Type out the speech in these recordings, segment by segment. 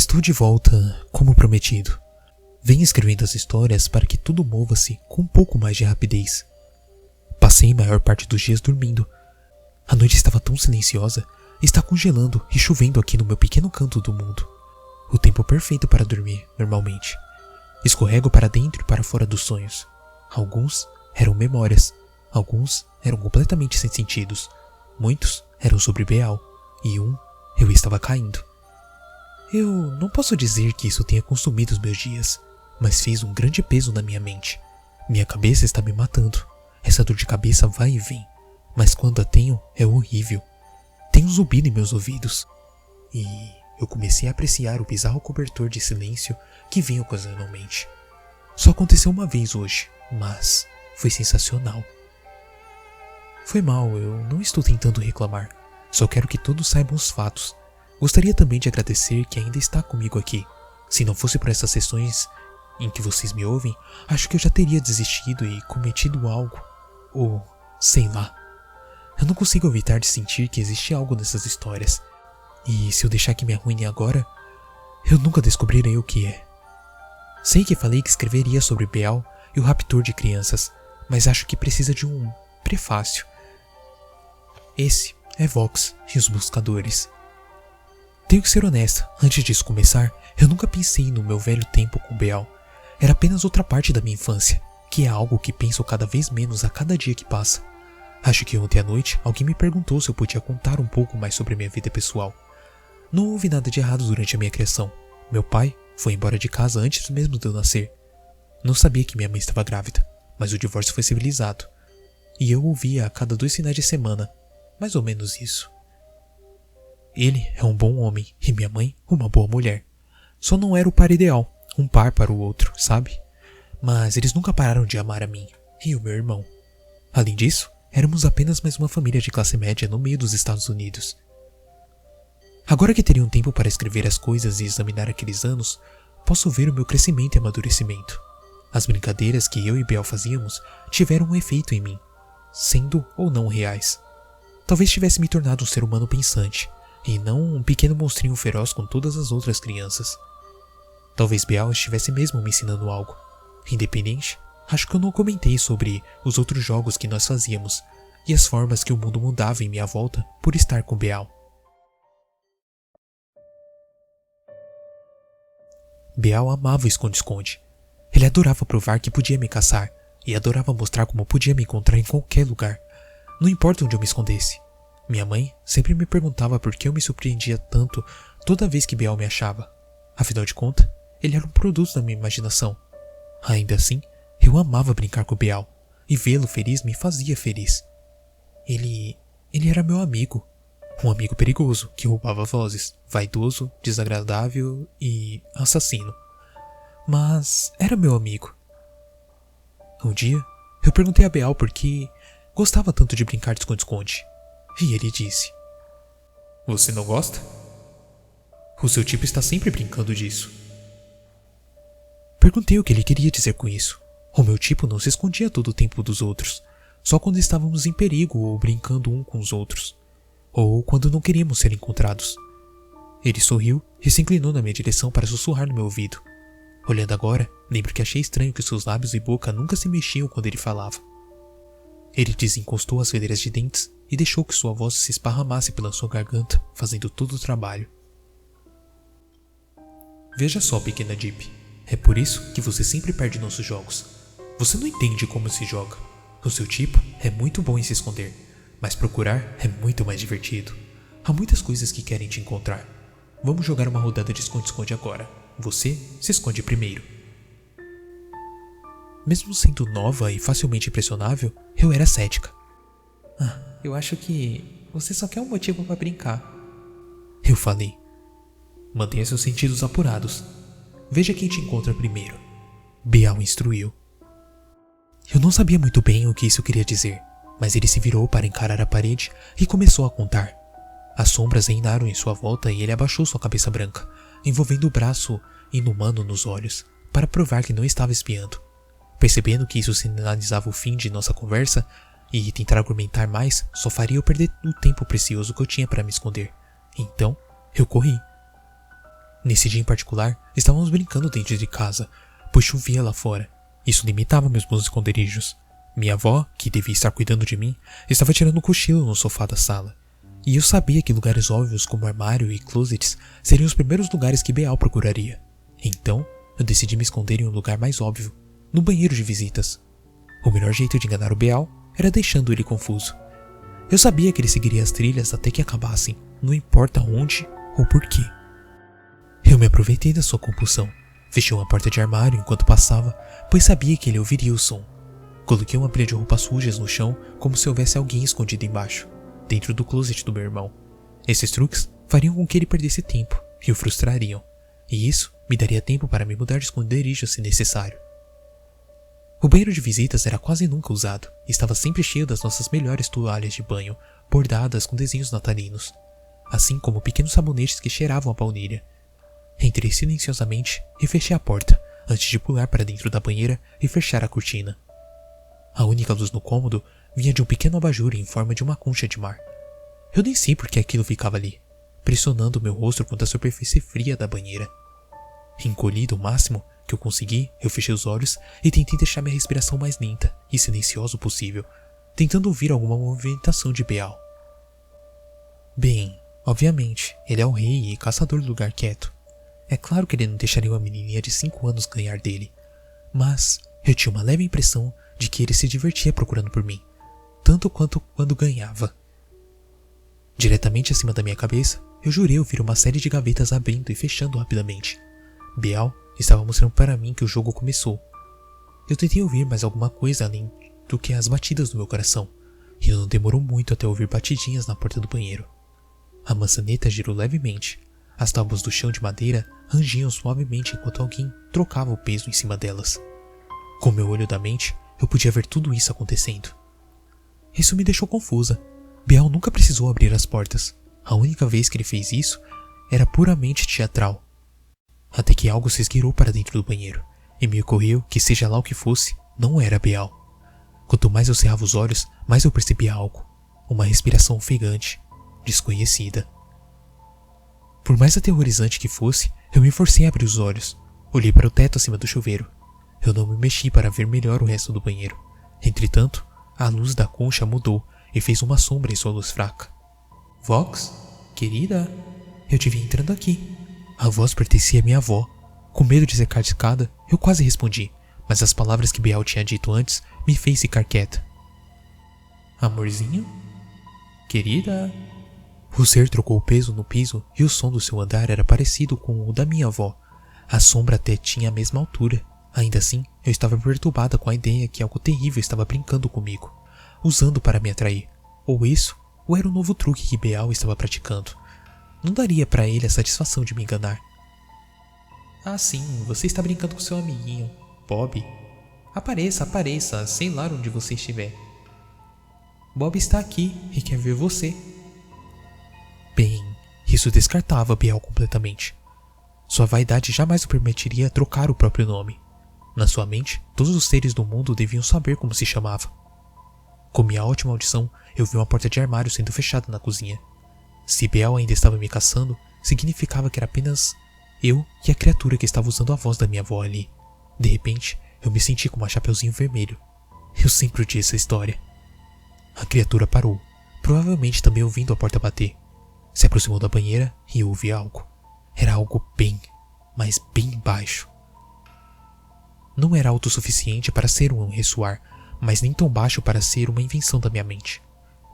Estou de volta, como prometido. Venho escrevendo as histórias para que tudo mova-se com um pouco mais de rapidez. Passei a maior parte dos dias dormindo. A noite estava tão silenciosa, está congelando e chovendo aqui no meu pequeno canto do mundo. O tempo perfeito para dormir, normalmente. Escorrego para dentro e para fora dos sonhos. Alguns eram memórias, alguns eram completamente sem sentidos. Muitos eram sobre Beal, e eu estava caindo. Eu não posso dizer que isso tenha consumido os meus dias, mas fez um grande peso na minha mente. Minha cabeça está me matando. Essa dor de cabeça vai e vem, mas quando a tenho é horrível. Tem um zumbido em meus ouvidos. E eu comecei a apreciar o bizarro cobertor de silêncio que vinha ocasionalmente. Só aconteceu uma vez hoje, mas foi sensacional. Foi mal, eu não estou tentando reclamar. Só quero que todos saibam os fatos. Gostaria também de agradecer que ainda está comigo aqui. Se não fosse por essas sessões em que vocês me ouvem, acho que eu já teria desistido e cometido algo. Ou, sei lá. Eu não consigo evitar de sentir que existe algo nessas histórias. E se eu deixar que me arruine agora, eu nunca descobrirei o que é. Sei que falei que escreveria sobre Beal e o raptor de crianças, mas acho que precisa de um prefácio. Esse é Vox e os Buscadores. Tenho que ser honesta, antes disso começar, eu nunca pensei no meu velho tempo com Beal. Era apenas outra parte da minha infância, que é algo que penso cada vez menos a cada dia que passa. Acho que ontem à noite alguém me perguntou se eu podia contar um pouco mais sobre minha vida pessoal. Não houve nada de errado durante a minha criação. Meu pai foi embora de casa antes mesmo de eu nascer. Não sabia que minha mãe estava grávida, mas o divórcio foi civilizado. E eu o via a cada 2 finais de semana, mais ou menos isso. Ele é um bom homem e minha mãe uma boa mulher. Só não era o par ideal, um par para o outro, sabe? Mas eles nunca pararam de amar a mim e o meu irmão. Além disso, éramos apenas mais uma família de classe média no meio dos Estados Unidos. Agora que teria um tempo para escrever as coisas e examinar aqueles anos, posso ver o meu crescimento e amadurecimento. As brincadeiras que eu e Beal fazíamos tiveram um efeito em mim, sendo ou não reais. Talvez tivesse me tornado um ser humano pensante, e não um pequeno monstrinho feroz com todas as outras crianças. Talvez Beal estivesse mesmo me ensinando algo. Independente, acho que eu não comentei sobre os outros jogos que nós fazíamos e as formas que o mundo mudava em minha volta por estar com Beal. Beal amava o esconde-esconde. Ele adorava provar que podia me caçar e adorava mostrar como podia me encontrar em qualquer lugar, não importa onde eu me escondesse. Minha mãe sempre me perguntava por que eu me surpreendia tanto toda vez que Beal me achava. Afinal de contas, ele era um produto da minha imaginação. Ainda assim, eu amava brincar com Beal, e vê-lo feliz me fazia feliz. Ele era meu amigo. Um amigo perigoso, que roubava vozes, vaidoso, desagradável e assassino. Mas era meu amigo. Um dia, eu perguntei a Beal por que gostava tanto de brincar de esconde-esconde. E ele disse: "Você não gosta? O seu tipo está sempre brincando disso." Perguntei o que ele queria dizer com isso. O meu tipo não se escondia todo o tempo dos outros, só quando estávamos em perigo ou brincando um com os outros, ou quando não queríamos ser encontrados. Ele sorriu e se inclinou na minha direção para sussurrar no meu ouvido. Olhando agora, lembro que achei estranho que seus lábios e boca nunca se mexiam quando ele falava. Ele desencostou as fileiras de dentes e deixou que sua voz se esparramasse pela sua garganta, fazendo todo o trabalho. "Veja só, pequena Deep. É por isso que você sempre perde nossos jogos. Você não entende como se joga. O seu tipo é muito bom em se esconder, mas procurar é muito mais divertido. Há muitas coisas que querem te encontrar. Vamos jogar uma rodada de esconde-esconde agora. Você se esconde primeiro." Mesmo sendo nova e facilmente impressionável, eu era cética. Eu acho que você só quer um motivo para brincar." Eu falei. "Mantenha seus sentidos apurados. Veja quem te encontra primeiro." Beal instruiu. Eu não sabia muito bem o que isso queria dizer, mas ele se virou para encarar a parede e começou a contar. As sombras reinaram em sua volta e ele abaixou sua cabeça branca, envolvendo o braço inumano nos olhos, para provar que não estava espiando. Percebendo que isso sinalizava o fim de nossa conversa, e tentar argumentar mais só faria eu perder o tempo precioso que eu tinha para me esconder. Então, eu corri. Nesse dia em particular, estávamos brincando dentro de casa, pois chovia lá fora. Isso limitava meus bons esconderijos. Minha avó, que devia estar cuidando de mim, estava tirando um cochilo no sofá da sala. E eu sabia que lugares óbvios como armário e closets seriam os primeiros lugares que Beal procuraria. Então, eu decidi me esconder em um lugar mais óbvio, no banheiro de visitas. O melhor jeito de enganar o Beal era deixando ele confuso. Eu sabia que ele seguiria as trilhas até que acabassem, não importa onde ou por quê. Eu me aproveitei da sua compulsão. Fechei uma porta de armário enquanto passava, pois sabia que ele ouviria o som. Coloquei uma pilha de roupas sujas no chão como se houvesse alguém escondido embaixo, dentro do closet do meu irmão. Esses truques fariam com que ele perdesse tempo e o frustrariam, e isso me daria tempo para me mudar de esconderijo se necessário. O banheiro de visitas era quase nunca usado e estava sempre cheio das nossas melhores toalhas de banho, bordadas com desenhos natalinos, assim como pequenos sabonetes que cheiravam a baunilha. Entrei silenciosamente e fechei a porta, antes de pular para dentro da banheira e fechar a cortina. A única luz no cômodo vinha de um pequeno abajur em forma de uma concha de mar. Eu nem sei por que aquilo ficava ali, pressionando meu rosto contra a superfície fria da banheira. Encolhido o máximo que eu consegui, eu fechei os olhos e tentei deixar minha respiração mais lenta e silenciosa possível, tentando ouvir alguma movimentação de Beal. Bem, obviamente, ele é o rei e caçador do lugar quieto. É claro que ele não deixaria uma menininha de 5 anos ganhar dele, mas eu tinha uma leve impressão de que ele se divertia procurando por mim, tanto quanto quando ganhava. Diretamente acima da minha cabeça, eu jurei ouvir uma série de gavetas abrindo e fechando rapidamente. Beal estava mostrando para mim que o jogo começou. Eu tentei ouvir mais alguma coisa além do que as batidas do meu coração, e não demorou muito até ouvir batidinhas na porta do banheiro. A maçaneta girou levemente. As tábuas do chão de madeira rangiam suavemente enquanto alguém trocava o peso em cima delas. Com meu olho da mente, eu podia ver tudo isso acontecendo. Isso me deixou confusa. Beal nunca precisou abrir as portas. A única vez que ele fez isso era puramente teatral. Até que algo se esgueirou para dentro do banheiro, e me ocorreu que, seja lá o que fosse, não era Beal. Quanto mais eu cerrava os olhos, mais eu percebia algo. Uma respiração ofegante, desconhecida. Por mais aterrorizante que fosse, eu me forcei a abrir os olhos. Olhei para o teto acima do chuveiro. Eu não me mexi para ver melhor o resto do banheiro. Entretanto, a luz da concha mudou e fez uma sombra em sua luz fraca. Vox? Querida? Eu te vi entrando aqui. A voz pertencia à minha avó. Com medo de ser cascada, eu quase respondi, mas as palavras que Beal tinha dito antes me fez ficar quieta. Amorzinho? Querida? O ser trocou o peso no piso e o som do seu andar era parecido com o da minha avó. A sombra até tinha a mesma altura. Ainda assim, eu estava perturbada com a ideia que algo terrível estava brincando comigo, usando para me atrair. Ou isso, ou era um novo truque que Beal estava praticando. Não daria para ele a satisfação de me enganar. Ah sim, você está brincando com seu amiguinho, Bob. Apareça, apareça, sei lá onde você estiver. Bob está aqui e quer ver você. Bem, isso descartava Beal completamente. Sua vaidade jamais o permitiria trocar o próprio nome. Na sua mente, todos os seres do mundo deviam saber como se chamava. Com minha ótima audição, eu vi uma porta de armário sendo fechada na cozinha. Se Beal ainda estava me caçando, significava que era apenas eu e a criatura que estava usando a voz da minha avó ali. De repente, eu me senti com um chapeuzinho vermelho. Eu sempre odiei essa história. A criatura parou, provavelmente também ouvindo a porta bater. Se aproximou da banheira e eu ouvi algo. Era algo bem, mas bem baixo. Não era alto o suficiente para ser um ressoar, mas nem tão baixo para ser uma invenção da minha mente.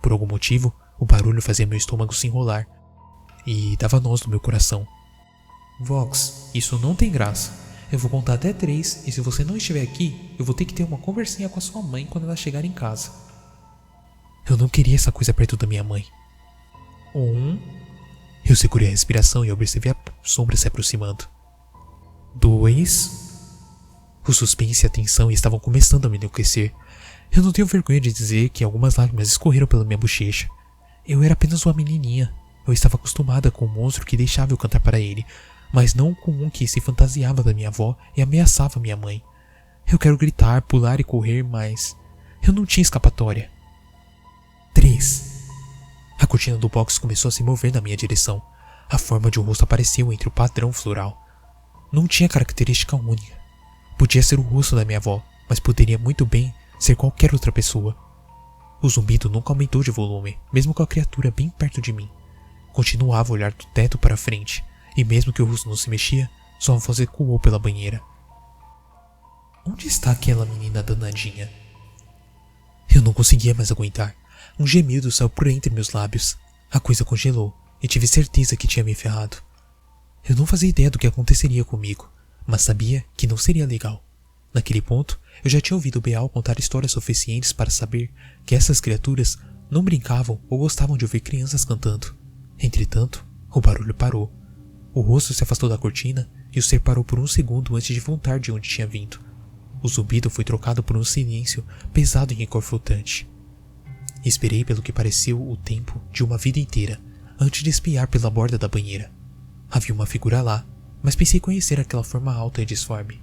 Por algum motivo, o barulho fazia meu estômago se enrolar e dava nós no meu coração. Vox, isso não tem graça. Eu vou contar até 3 e se você não estiver aqui, eu vou ter que ter uma conversinha com a sua mãe quando ela chegar em casa. Eu não queria essa coisa perto da minha mãe. 1. Eu segurei a respiração e observei a sombra se aproximando. 2. O suspense e a tensão estavam começando a me enlouquecer. Eu não tenho vergonha de dizer que algumas lágrimas escorreram pela minha bochecha. Eu era apenas uma menininha. Eu estava acostumada com um monstro que deixava eu cantar para ele, mas não com um que se fantasiava da minha avó e ameaçava minha mãe. Eu quero gritar, pular e correr, mas eu não tinha escapatória. 3. A cortina do box começou a se mover na minha direção. A forma de um rosto apareceu entre o padrão floral. Não tinha característica única. Podia ser o rosto da minha avó, mas poderia muito bem ser qualquer outra pessoa. O zumbido nunca aumentou de volume, mesmo com a criatura bem perto de mim. Continuava a olhar do teto para frente, e mesmo que o rosto não se mexia, sua voz ecoou pela banheira. Onde está aquela menina danadinha? Eu não conseguia mais aguentar. Um gemido saiu por entre meus lábios. A coisa congelou, e tive certeza que tinha me ferrado. Eu não fazia ideia do que aconteceria comigo, mas sabia que não seria legal. Naquele ponto, eu já tinha ouvido Beal contar histórias suficientes para saber que essas criaturas não brincavam ou gostavam de ouvir crianças cantando. Entretanto, o barulho parou. O rosto se afastou da cortina e o ser parou por um segundo antes de voltar de onde tinha vindo. O zumbido foi trocado por um silêncio pesado e reconfortante. Esperei pelo que pareceu o tempo de uma vida inteira, antes de espiar pela borda da banheira. Havia uma figura lá, mas pensei conhecer aquela forma alta e disforme.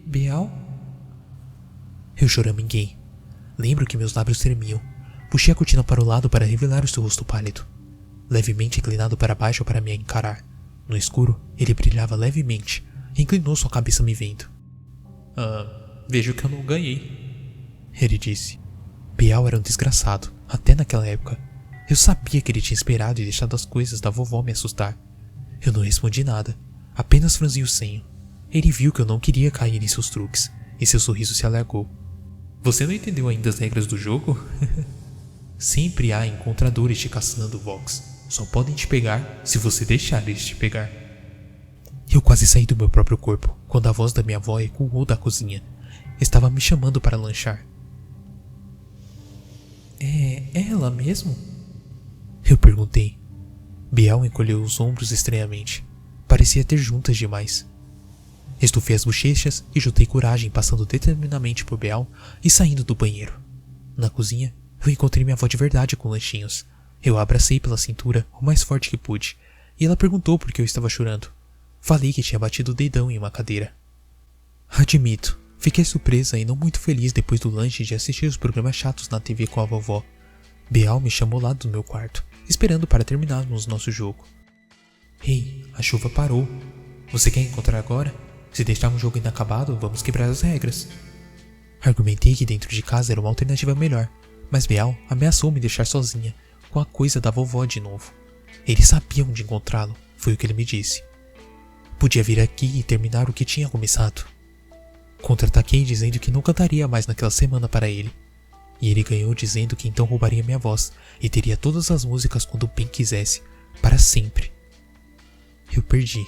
Beal? Eu choraminguei. Lembro que meus lábios tremiam. Puxei a cortina para o lado para revelar o seu rosto pálido, levemente inclinado para baixo para me encarar. No escuro, ele brilhava levemente e inclinou sua cabeça me vendo. Vejo que eu não ganhei, ele disse. Beal era um desgraçado, até naquela época. Eu sabia que ele tinha esperado e deixado as coisas da vovó me assustar. Eu não respondi nada, apenas franzi o senho. Ele viu que eu não queria cair em seus truques, e seu sorriso se alargou. Você não entendeu ainda as regras do jogo? Sempre há encontradores te caçando, Vox. Só podem te pegar se você deixar eles te pegar. Eu quase saí do meu próprio corpo, quando a voz da minha avó ecoou da cozinha. Estava me chamando para lanchar. É ela mesmo? Eu perguntei. Beal encolheu os ombros estranhamente. Parecia ter juntas demais. Estufei as bochechas e juntei coragem, passando determinadamente por Beal e saindo do banheiro. Na cozinha, eu encontrei minha avó de verdade com lanchinhos. Eu a abracei pela cintura o mais forte que pude, e ela perguntou por que eu estava chorando. Falei que tinha batido o dedão em uma cadeira. Admito, fiquei surpresa e não muito feliz depois do lanche de assistir os programas chatos na TV com a vovó. Beal me chamou lá do meu quarto, esperando para terminarmos nosso jogo. Ei, a chuva parou. Você quer encontrar agora? Se deixarmos o jogo inacabado, vamos quebrar as regras. Argumentei que dentro de casa era uma alternativa melhor, mas Beal ameaçou me deixar sozinha, com a coisa da vovó de novo. Ele sabia onde encontrá-lo, foi o que ele me disse. Podia vir aqui e terminar o que tinha começado. Contra-ataquei dizendo que não cantaria mais naquela semana para ele. E ele ganhou dizendo que então roubaria minha voz e teria todas as músicas quando bem quisesse, para sempre. Eu perdi.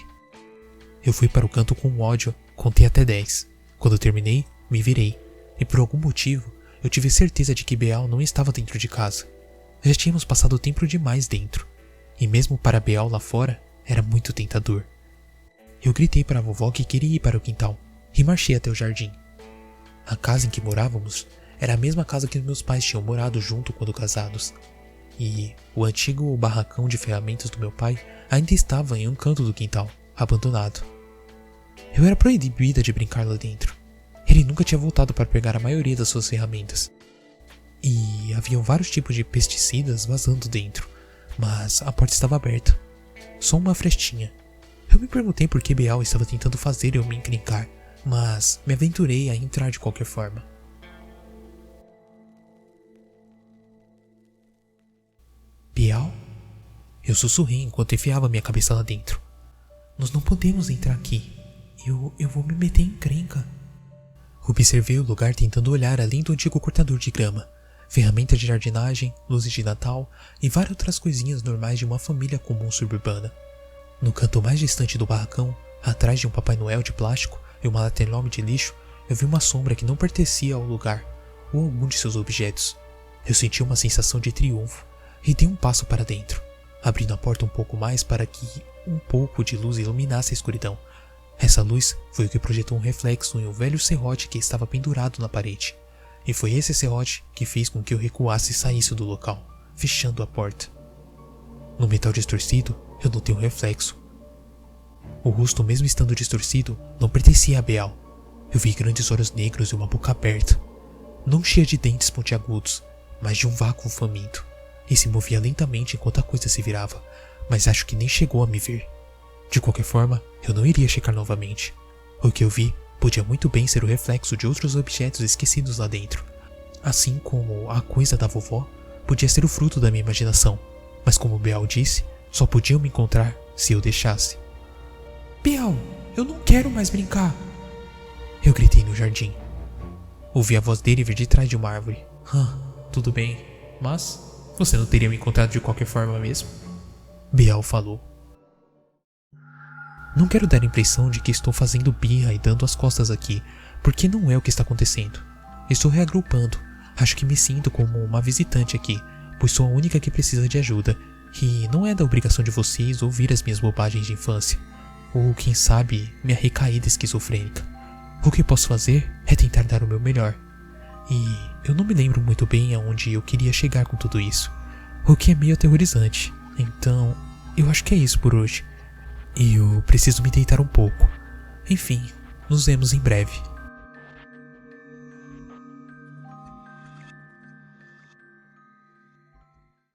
Eu fui para o canto com ódio, contei até 10. Quando terminei, me virei, e por algum motivo, eu tive certeza de que Beal não estava dentro de casa. Já tínhamos passado tempo demais dentro, e mesmo para Beal lá fora, era muito tentador. Eu gritei para a vovó que queria ir para o quintal, e marchei até o jardim. A casa em que morávamos era a mesma casa que meus pais tinham morado junto quando casados, e o antigo barracão de ferramentas do meu pai ainda estava em um canto do quintal, abandonado. Eu era proibida de brincar lá dentro. Ele nunca tinha voltado para pegar a maioria das suas ferramentas. E haviam vários tipos de pesticidas vazando dentro, mas a porta estava aberta. Só uma frestinha. Eu me perguntei por que Beal estava tentando fazer eu me encrencar, mas me aventurei a entrar de qualquer forma. Beal? Eu sussurrei enquanto enfiava minha cabeça lá dentro. Nós não podemos entrar aqui. Eu vou me meter em encrenca. Observei o lugar tentando olhar além do antigo cortador de grama, ferramentas de jardinagem, luzes de Natal e várias outras coisinhas normais de uma família comum suburbana. No canto mais distante do barracão, atrás de um Papai Noel de plástico e uma lata enorme de lixo, eu vi uma sombra que não pertencia ao lugar ou a algum de seus objetos. Eu senti uma sensação de triunfo e dei um passo para dentro, abrindo a porta um pouco mais para que um pouco de luz iluminasse a escuridão. Essa luz foi o que projetou um reflexo em um velho serrote que estava pendurado na parede. E foi esse serrote que fez com que eu recuasse e saísse do local, fechando a porta. No metal distorcido, eu notei um reflexo. O rosto, mesmo estando distorcido, não pertencia a Beal. Eu vi grandes olhos negros e uma boca aberta, não cheia de dentes pontiagudos, mas de um vácuo faminto. e se movia lentamente enquanto a coisa se virava, mas acho que nem chegou a me ver. De qualquer forma, eu não iria checar novamente. O que eu vi podia muito bem ser o reflexo de outros objetos esquecidos lá dentro. Assim como a coisa da vovó podia ser o fruto da minha imaginação, mas como Bial disse, só podiam me encontrar se eu deixasse. Bial, eu não quero mais brincar! Eu gritei no jardim. Ouvi a voz dele vir de trás de uma árvore. Tudo bem, mas você não teria me encontrado de qualquer forma mesmo? Bial falou. Não quero dar a impressão de que estou fazendo birra e dando as costas aqui, porque não é o que está acontecendo. Estou reagrupando. Acho que me sinto como uma visitante aqui, pois sou a única que precisa de ajuda, e não é da obrigação de vocês ouvir as minhas bobagens de infância, ou quem sabe, minha recaída esquizofrênica. O que posso fazer é tentar dar o meu melhor. E eu não me lembro muito bem aonde eu queria chegar com tudo isso, o que é meio aterrorizante. Então, eu acho que é isso por hoje. E eu preciso me deitar um pouco. Enfim, nos vemos em breve.